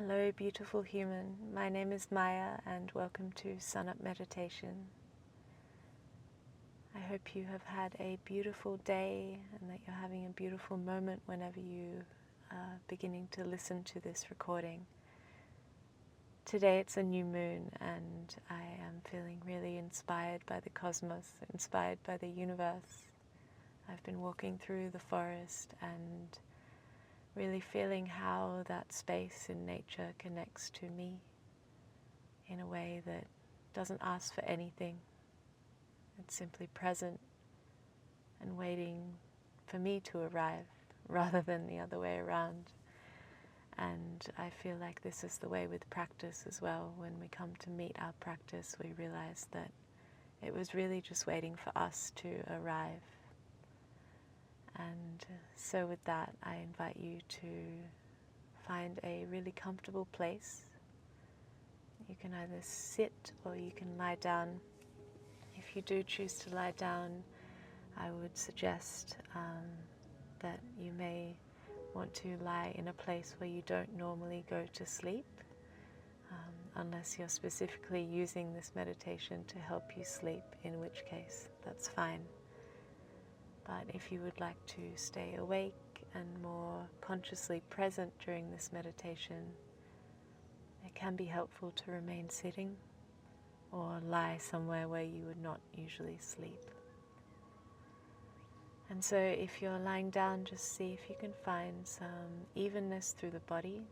Hello, beautiful human. My name is Maya, and welcome to Sun Up Meditation. I hope you have had a beautiful day and that you're having a beautiful moment whenever you are beginning to listen to this recording. Today it's a new moon, and I am feeling really inspired by the cosmos, inspired by the universe. I've been walking through the forest and really feeling how that space in nature connects to me in a way that doesn't ask for anything. It's simply present and waiting for me to arrive rather than the other way around. And I feel like this is the way with practice as well. When we come to meet our practice, we realize that it was really just waiting for us to arrive. And so with that, I invite you to find a really comfortable place. You can either sit or you can lie down. If you do choose to lie down, I would suggest that you may want to lie in a place where you don't normally go to sleep, unless you're specifically using this meditation to help you sleep, in which case that's fine. But if you would like to stay awake and more consciously present during this meditation, it can be helpful to remain sitting or lie somewhere where you would not usually sleep. And so if you're lying down, just see if you can find some evenness through the body,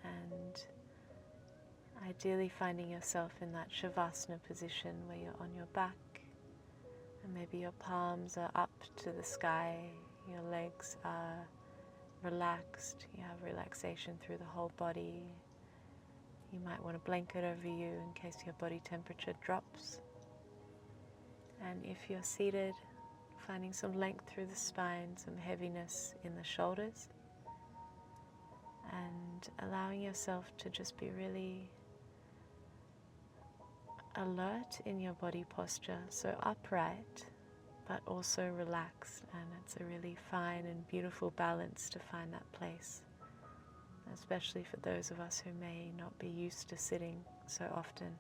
and ideally finding yourself in that shavasana position where you're on your back. And maybe your palms are up to the sky, your legs are relaxed, you have relaxation through the whole body. You might want a blanket over you in case your body temperature drops. And if you're seated, finding some length through the spine, some heaviness in the shoulders, and allowing yourself to just be really alert in your body posture, so upright but also relaxed, and it's a really fine and beautiful balance to find that place, especially for those of us who may not be used to sitting so often.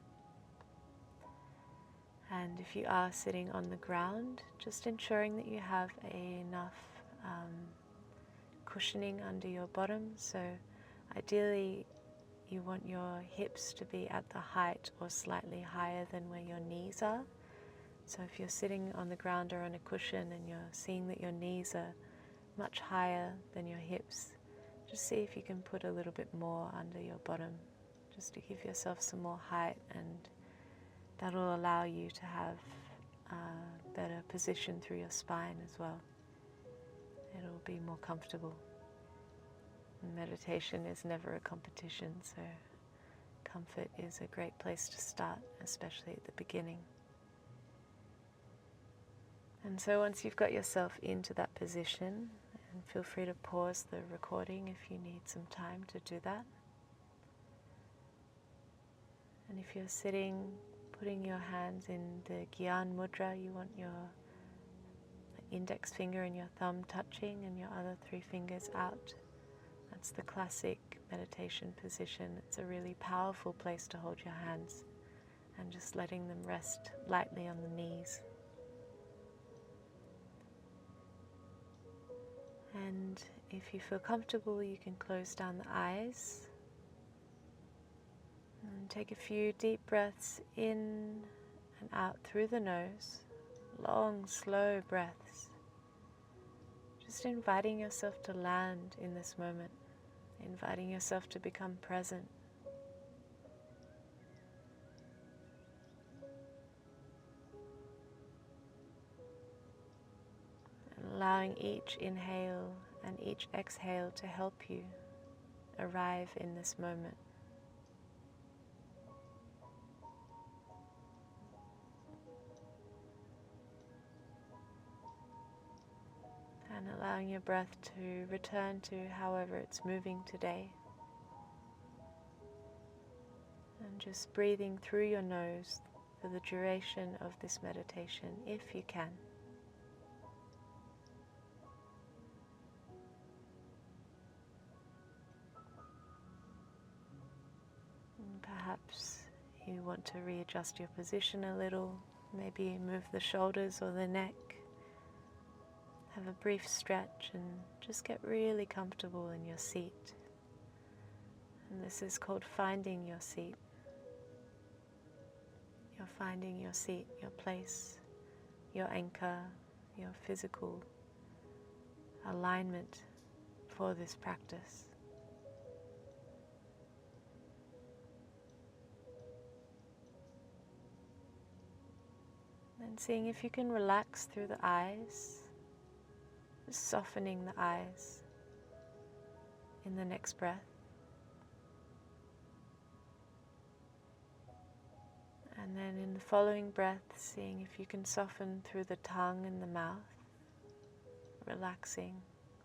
And if you are sitting on the ground, just ensuring that you have enough cushioning under your bottom. So ideally you want your hips to be at the height or slightly higher than where your knees are. So if you're sitting on the ground or on a cushion and you're seeing that your knees are much higher than your hips, just see if you can put a little bit more under your bottom, just to give yourself some more height, and that'll allow you to have a better position through your spine as well. It'll be more comfortable. And meditation is never a competition, so comfort is a great place to start, especially at the beginning. And so once you've got yourself into that position, and feel free to pause the recording if you need some time to do that. And if you're sitting, putting your hands in the Gyan Mudra, you want your index finger and your thumb touching and your other three fingers out. That's the classic meditation position. It's a really powerful place to hold your hands, and just letting them rest lightly on the knees. And if you feel comfortable, you can close down the eyes and take a few deep breaths in and out through the nose, long, slow breaths. Just inviting yourself to land in this moment, inviting yourself to become present. And allowing each inhale and each exhale to help you arrive in this moment. And allowing your breath to return to however it's moving today. And just breathing through your nose for the duration of this meditation, if you can. Perhaps you want to readjust your position a little, maybe move the shoulders or the neck. Have a brief stretch and just get really comfortable in your seat. And this is called finding your seat. You're finding your seat, your place, your anchor, your physical alignment for this practice. And seeing if you can relax through the eyes, just softening the eyes in the next breath. And then in the following breath, seeing if you can soften through the tongue and the mouth, relaxing,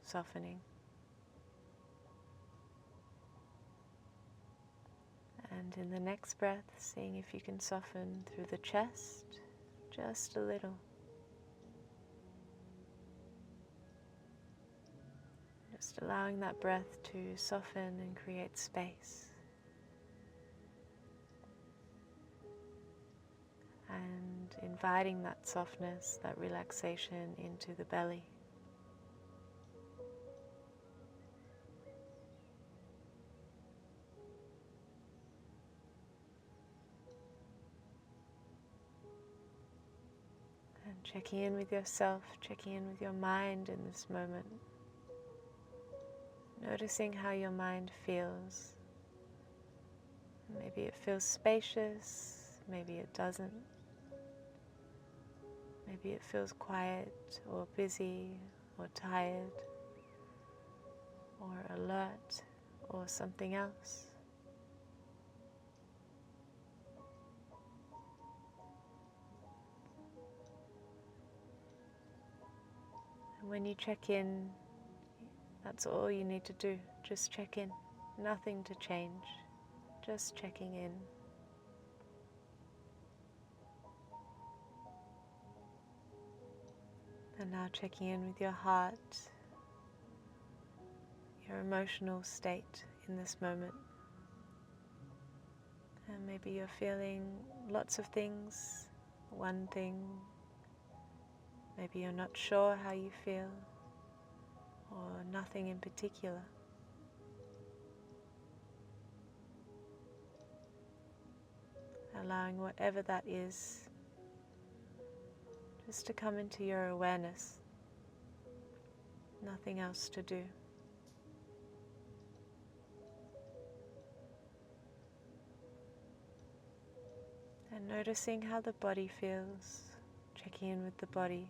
softening. And in the next breath, seeing if you can soften through the chest, just a little. Just allowing that breath to soften and create space. And inviting that softness, that relaxation into the belly. And checking in with yourself, checking in with your mind in this moment. Noticing how your mind feels. Maybe it feels spacious, maybe it doesn't. Maybe it feels quiet or busy or tired or alert or something else. And when you check in, that's all you need to do. Just check in. Nothing to change. Just checking in. And now checking in with your heart, your emotional state in this moment. And maybe you're feeling lots of things, one thing. Maybe you're not sure how you feel, or nothing in particular. Allowing whatever that is just to come into your awareness. Nothing else to do. And noticing how the body feels, checking in with the body.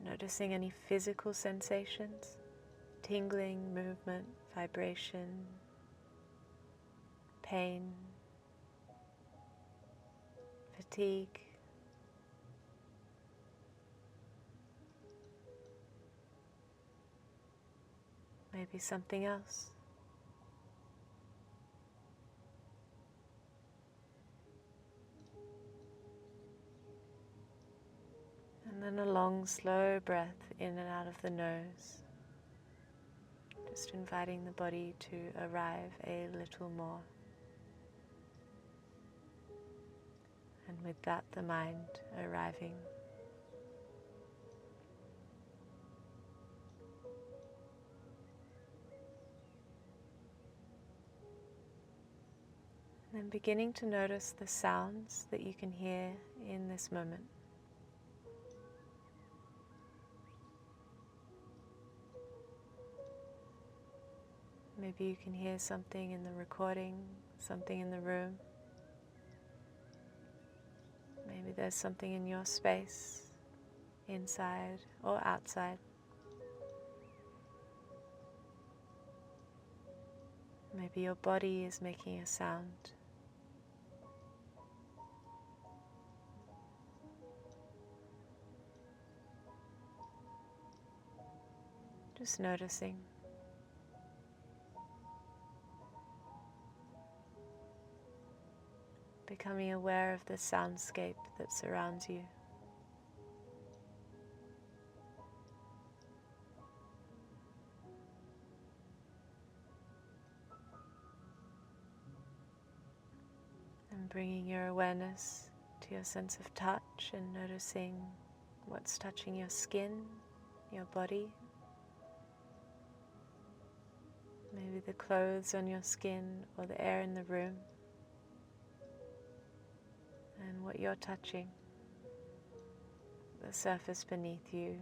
Noticing any physical sensations, tingling, movement, vibration, pain, fatigue. Maybe something else. And then a long, slow breath in and out of the nose. Just inviting the body to arrive a little more. And with that, the mind arriving. And then beginning to notice the sounds that you can hear in this moment. Maybe you can hear something in the recording, something in the room. Maybe there's something in your space, inside or outside. Maybe your body is making a sound. Just noticing. Becoming aware of the soundscape that surrounds you. And bringing your awareness to your sense of touch and noticing what's touching your skin, your body. Maybe the clothes on your skin or the air in the room. And what you're touching, the surface beneath you.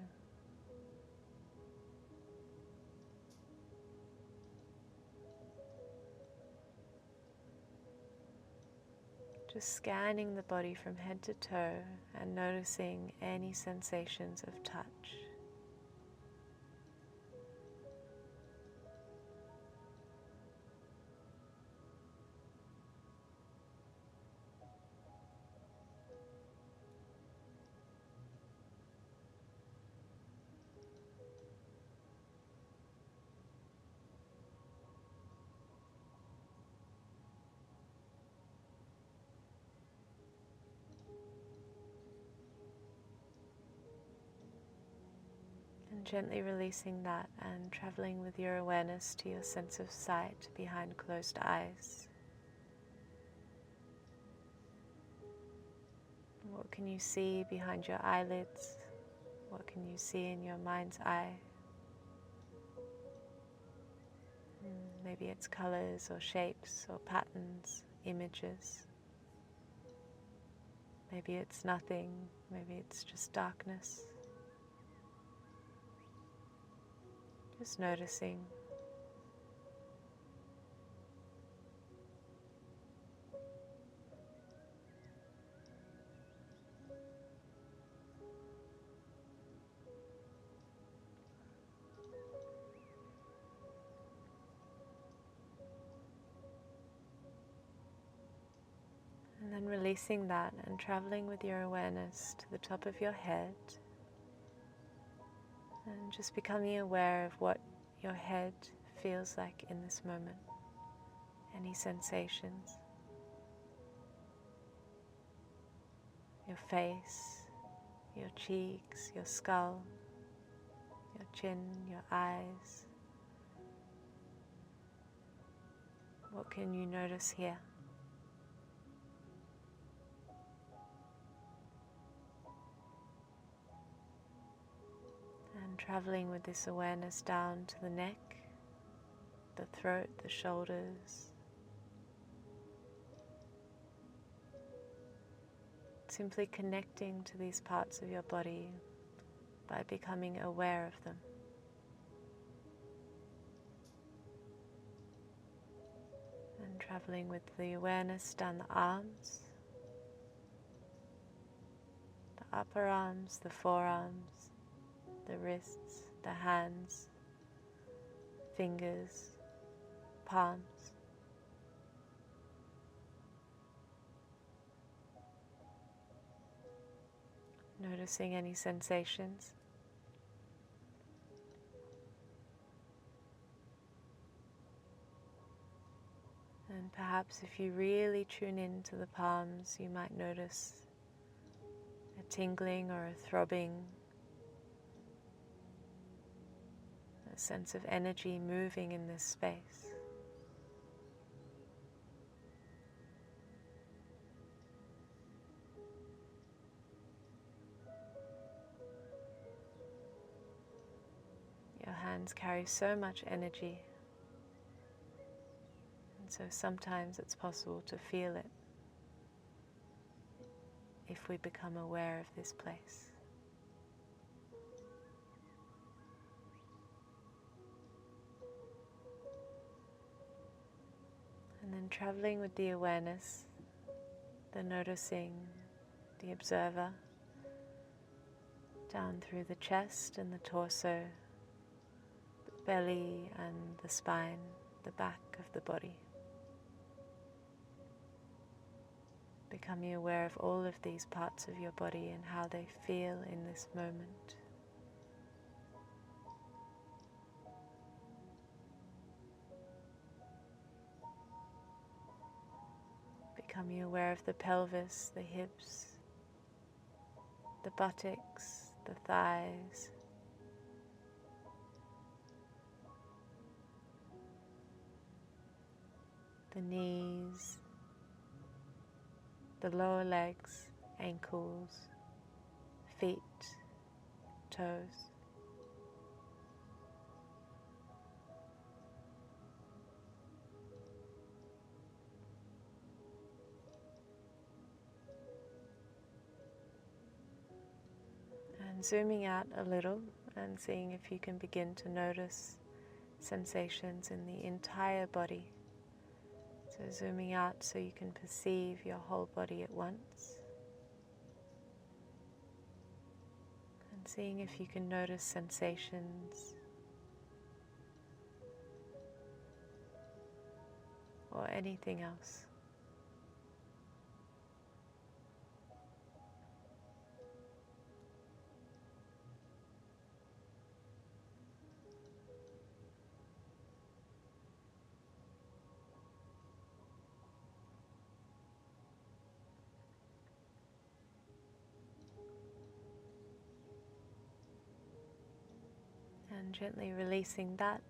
Just scanning the body from head to toe and noticing any sensations of touch. And gently releasing that and traveling with your awareness to your sense of sight behind closed eyes. What can you see behind your eyelids? What can you see in your mind's eye? Maybe it's colors or shapes or patterns, images. Maybe it's nothing, maybe it's just darkness. Just noticing. And then releasing that and traveling with your awareness to the top of your head. And just becoming aware of what your head feels like in this moment. Any sensations. Your face, your cheeks, your skull, your chin, your eyes. What can you notice here? And traveling with this awareness down to the neck, the throat, the shoulders. Simply connecting to these parts of your body by becoming aware of them. And traveling with the awareness down the arms, the upper arms, the forearms, the wrists, the hands, fingers, palms. Noticing any sensations. And perhaps if you really tune into the palms, you might notice a tingling or a throbbing, a sense of energy moving in this space. Your hands carry so much energy, and so sometimes it's possible to feel it if we become aware of this place. And then traveling with the awareness, the noticing, the observer, down through the chest and the torso, the belly and the spine, the back of the body. Becoming aware of all of these parts of your body and how they feel in this moment. Becoming aware of the pelvis, the hips, the buttocks, the thighs, the knees, the lower legs, ankles, feet, toes. And zooming out a little and seeing if you can begin to notice sensations in the entire body. So zooming out so you can perceive your whole body at once. And seeing if you can notice sensations or anything else. And gently releasing that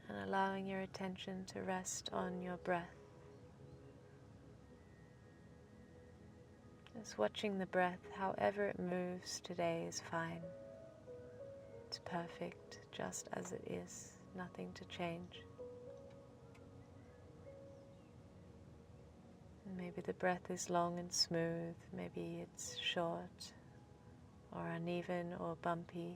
and allowing your attention to rest on your breath. Just watching the breath, however it moves today is fine. It's perfect just as it is, nothing to change. And maybe the breath is long and smooth, maybe it's short or uneven or bumpy.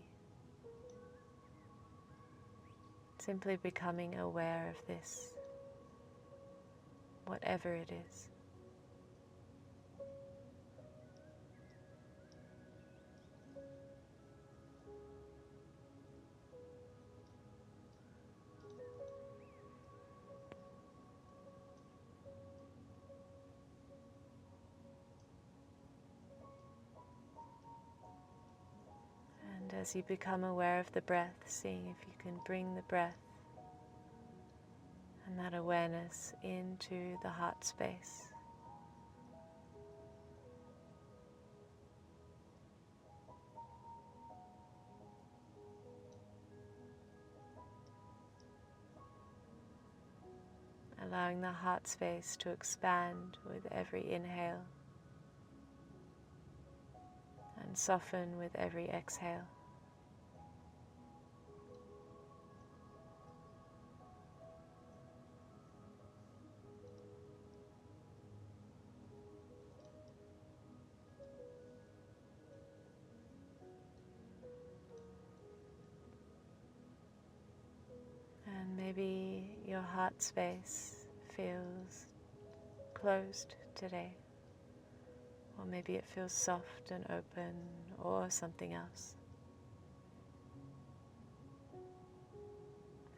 Simply becoming aware of this, whatever it is. And as you become aware of the breath, seeing if you can bring the breath and that awareness into the heart space. Allowing the heart space to expand with every inhale and soften with every exhale. And maybe your heart space feels closed today, or maybe it feels soft and open, or something else.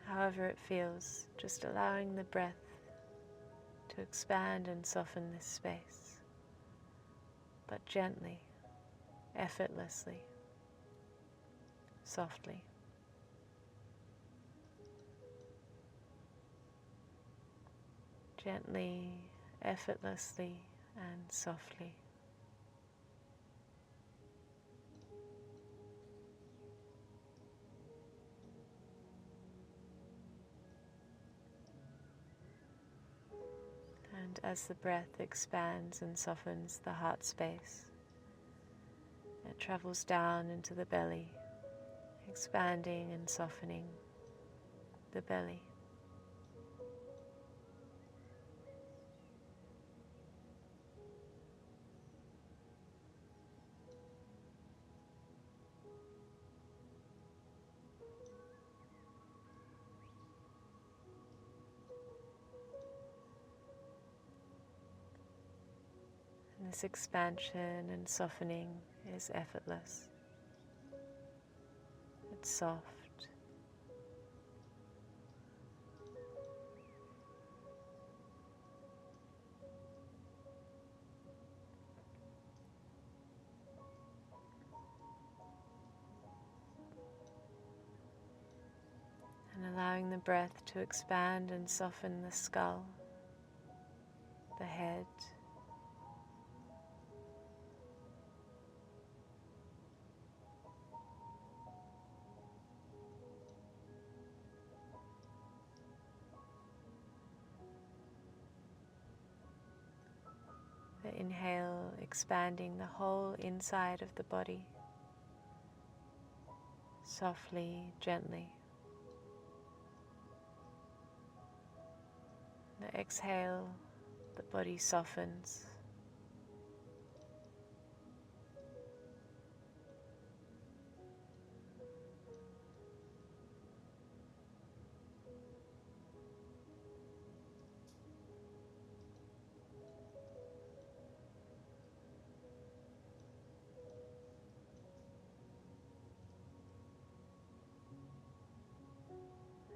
However it feels, just allowing the breath to expand and soften this space, but gently, effortlessly, softly. Gently, effortlessly, and softly. And as the breath expands and softens the heart space, it travels down into the belly, expanding and softening the belly. And this expansion and softening is effortless. It's soft. And allowing the breath to expand and soften the skull, the head, The inhale expanding the whole inside of the body, softly, gently. The exhale, the body softens.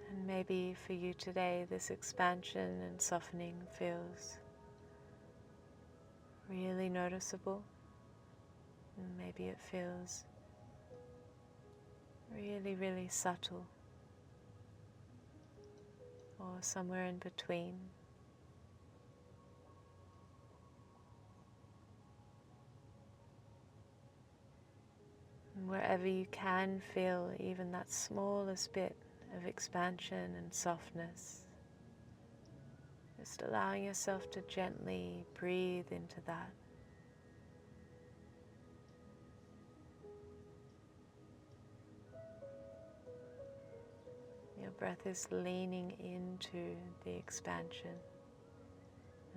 And maybe for you today, this expansion and softening feels really noticeable. And maybe it feels really, really subtle, or somewhere in between. And wherever you can feel even that smallest bit of expansion and softness, just allowing yourself to gently breathe into that. Your breath is leaning into the expansion,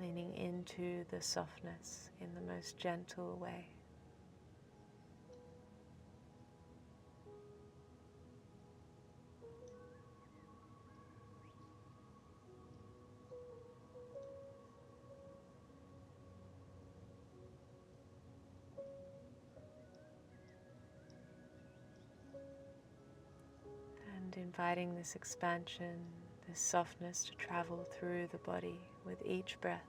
leaning into the softness in the most gentle way. And inviting this expansion, this softness to travel through the body with each breath.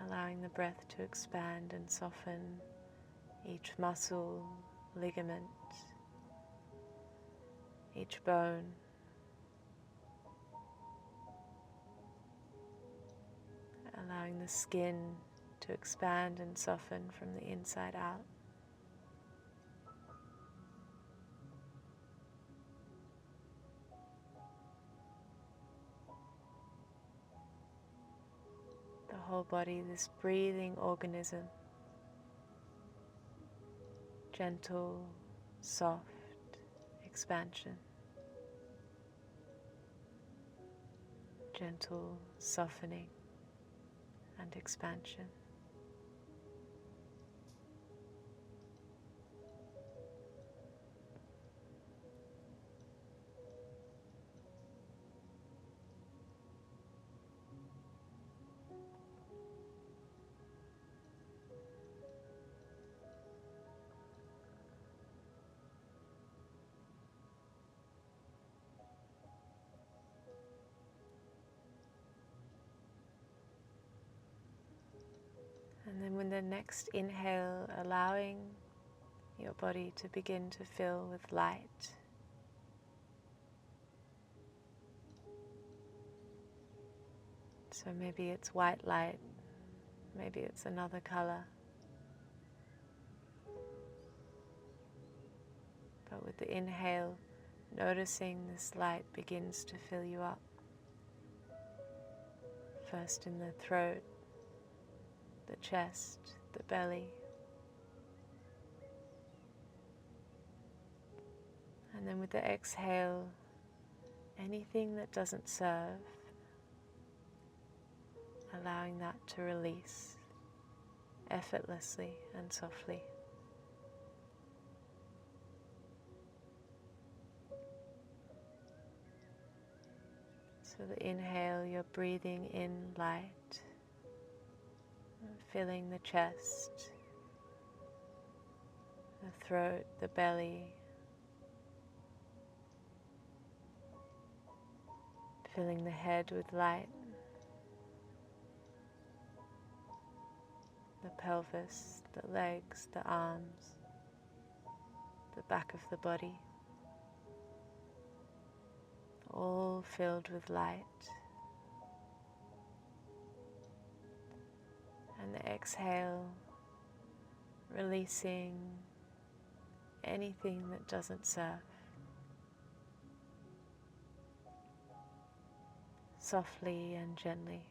Allowing the breath to expand and soften each muscle, ligament, each bone. Allowing the skin to expand and soften from the inside out. The whole body, this breathing organism, gentle, soft expansion, gentle softening and expansion. And then with the next inhale, allowing your body to begin to fill with light. So maybe it's white light, maybe it's another color. But with the inhale, noticing this light begins to fill you up. First in the throat, the chest, the belly. And then with the exhale, anything that doesn't serve, allowing that to release effortlessly and softly. So the inhale, you're breathing in light, filling the chest, the throat, the belly, filling the head with light, the pelvis, the legs, the arms, the back of the body, all filled with light. And the exhale, releasing anything that doesn't serve, softly and gently.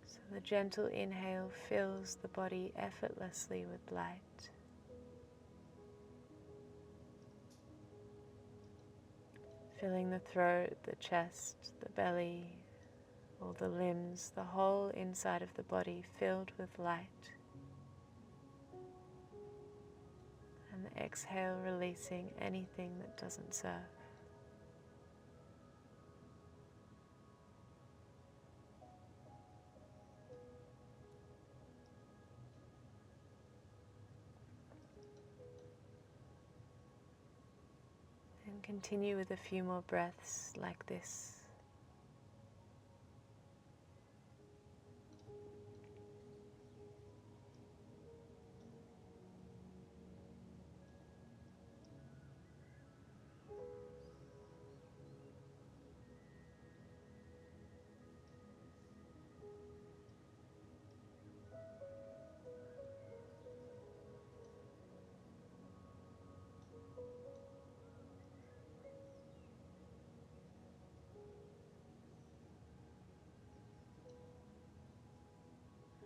So the gentle inhale fills the body effortlessly with light. Filling the throat, the chest, the belly, all the limbs, the whole inside of the body filled with light. And the exhale releasing anything that doesn't serve. And continue with a few more breaths like this.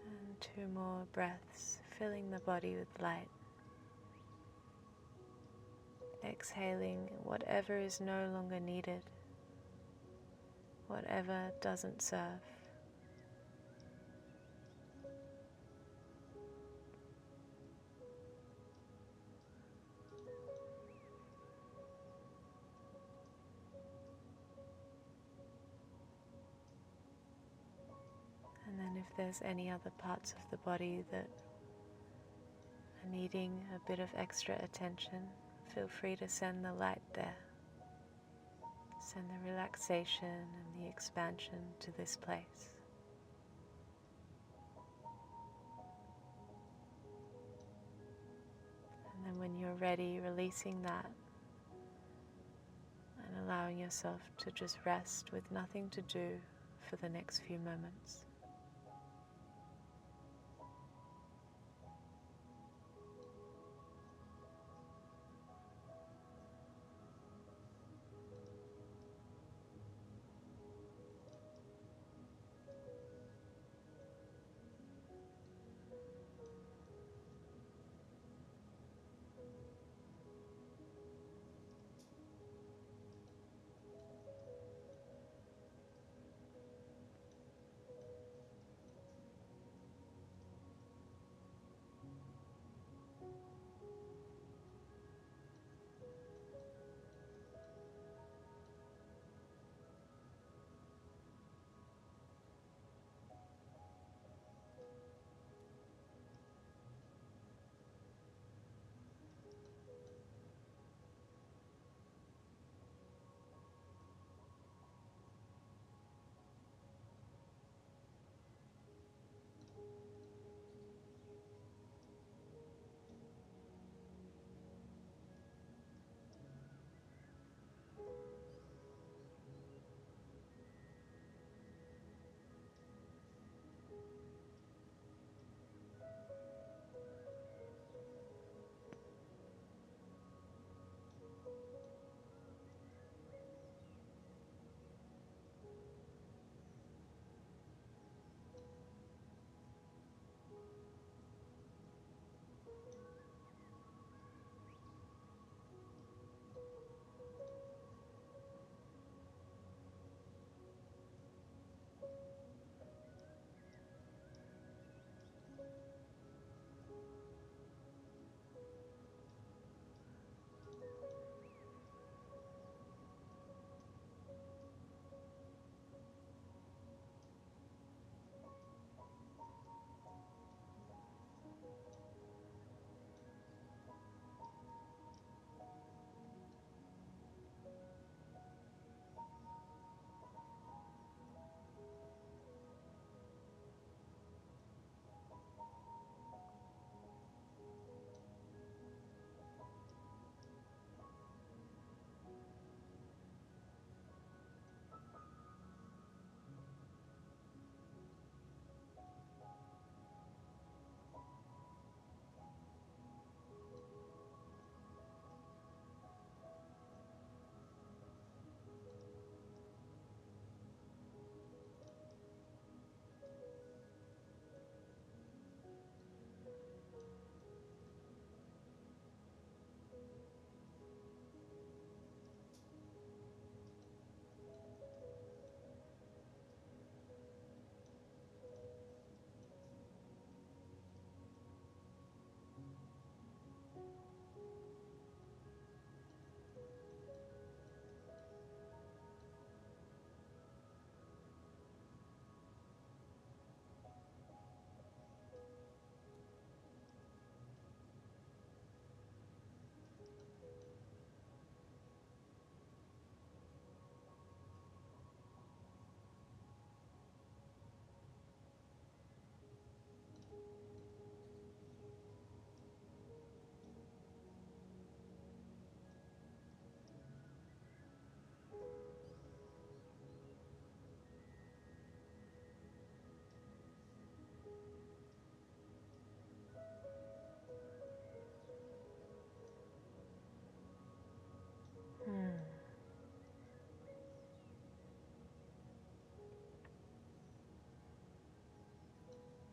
And 2 more breaths, filling the body with light. Exhaling whatever is no longer needed, whatever doesn't serve. And then if there's any other parts of the body that are needing a bit of extra attention, feel free to send the light there. Send the relaxation and the expansion to this place. And then when you're ready, releasing that and allowing yourself to just rest with nothing to do for the next few moments.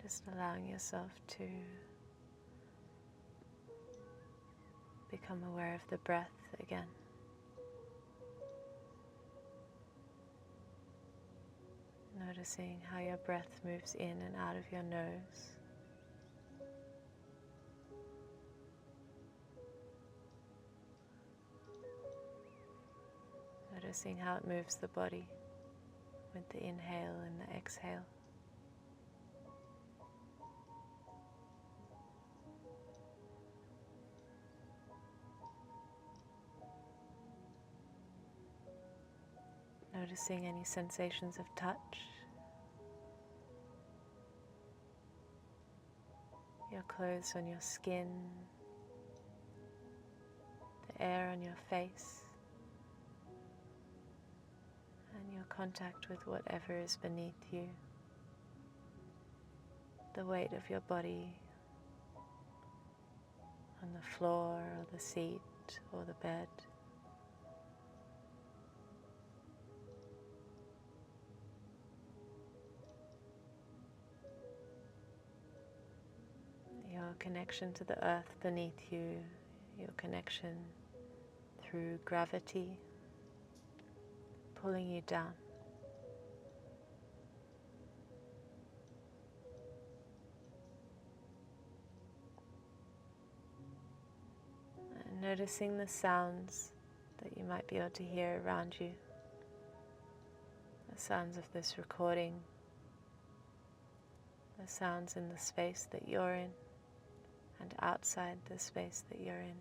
Just allowing yourself to become aware of the breath again. Noticing how your breath moves in and out of your nose. Noticing how it moves the body with the inhale and the exhale. Noticing any sensations of touch, your clothes on your skin, the air on your face, and your contact with whatever is beneath you, the weight of your body on the floor or the seat or the bed. Your connection to the earth beneath you, your connection through gravity pulling you down. And noticing the sounds that you might be able to hear around you, the sounds of this recording, the sounds in the space that you're in and outside the space that you're in.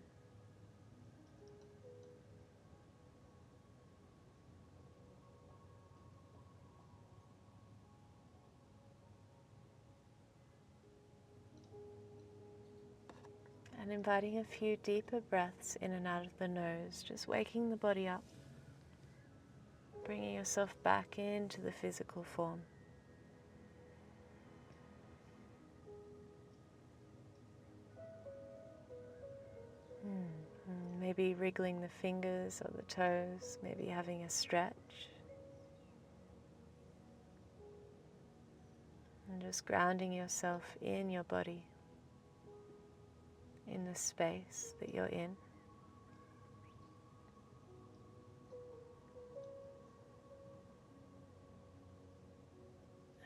And inviting a few deeper breaths in and out of the nose, just waking the body up, bringing yourself back into the physical form. Maybe wriggling the fingers or the toes, maybe having a stretch. And just grounding yourself in your body, in the space that you're in.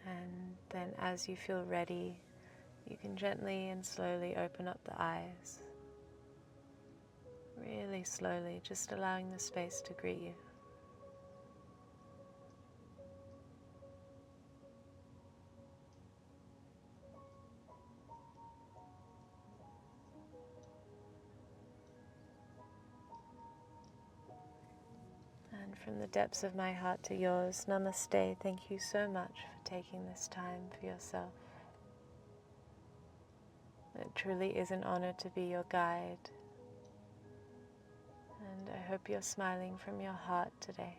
And then as you feel ready, you can gently and slowly open up the eyes. Really slowly, just allowing the space to greet you. And from the depths of my heart to yours, namaste. Thank you so much for taking this time for yourself. It truly is an honor to be your guide. And I hope you're smiling from your heart today.